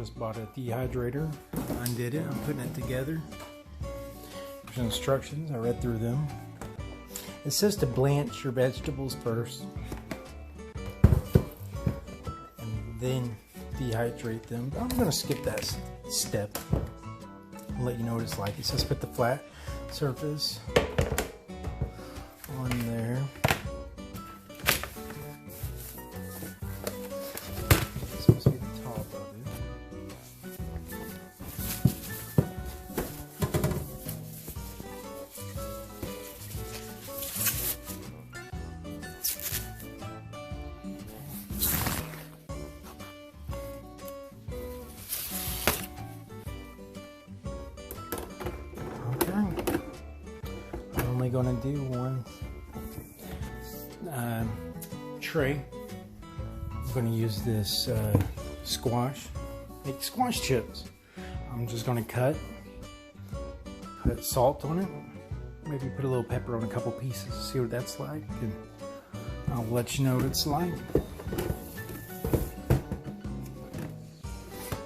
just bought a dehydrator. Undid it. I'm putting it together. There's instructions. I read through them. It says to blanch your vegetables first and then dehydrate them. I'm going to skip that step and let you know what it's like. It says put the flat surface on there. It's supposed to be the top of it. Only going to do one tray. I'm going to use this squash, make squash chips. I'm just going to put salt on it, maybe put a little pepper on a couple pieces, see what that's like, and I'll let you know what it's like.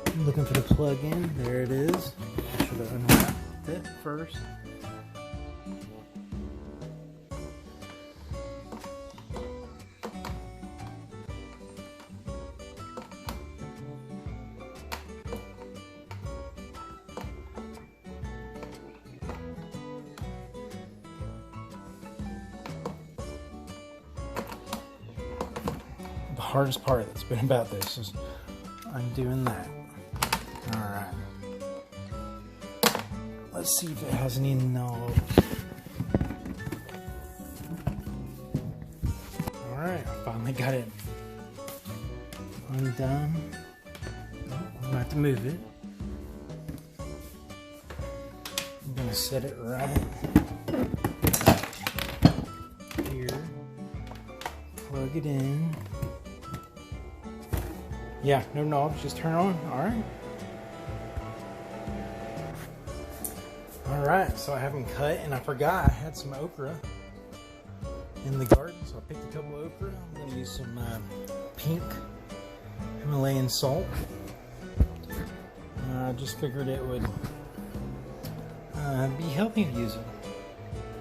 I'm looking for the plug in. There it is. I should have unwrapped it first. The hardest part that's been about this is undoing that. Alright. Let's see if it has any knobs. Alright, I finally got it undone. Oh, I'm going to have to move it. I'm going to set it right here. Plug it in. Yeah, no knobs, just turn on. Alright. Alright, so I haven't cut and I forgot I had some okra in the garden, so I picked a couple of okra. I'm going to use some pink Himalayan salt. I just figured it would be healthy to use it.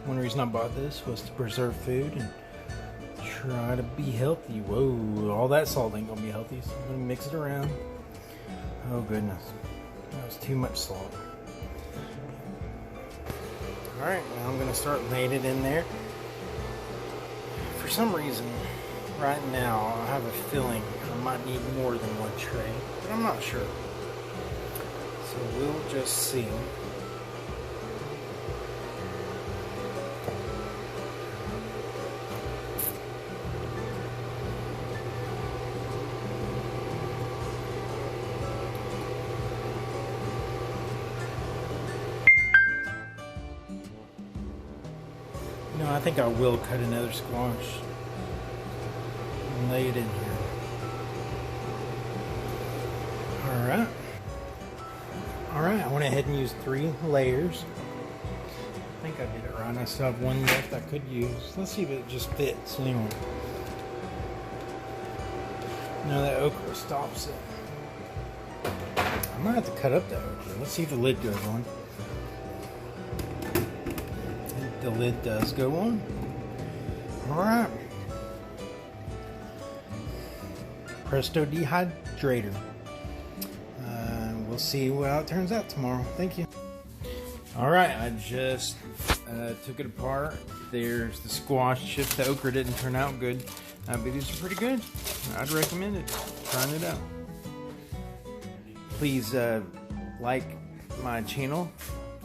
One reason I bought this was to preserve food and try to be healthy. Whoa, all that salt ain't gonna be healthy, so I'm gonna mix it around. Oh goodness, that was too much salt. Alright, now I'm gonna start laying it in there. For some reason, right now, I have a feeling I might need more than one tray, but I'm not sure. So we'll just see. No, I think I will cut another squash and lay it in here. Alright. Alright, I went ahead and used 3 layers. I think I did it right. I still have one left I could use. Let's see if it just fits anyway. No, that okra stops it. I might have to cut up that okra. Let's see if the lid goes on. The lid does go on. Alright. Presto dehydrator. We'll see how it turns out tomorrow. Thank you. Alright, I just took it apart. There's the squash chips. The okra didn't turn out good. But these are pretty good. I'd recommend it. Trying it out. Please like my channel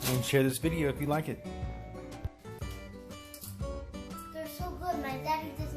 and share this video if you like it. They're so good. My daddy just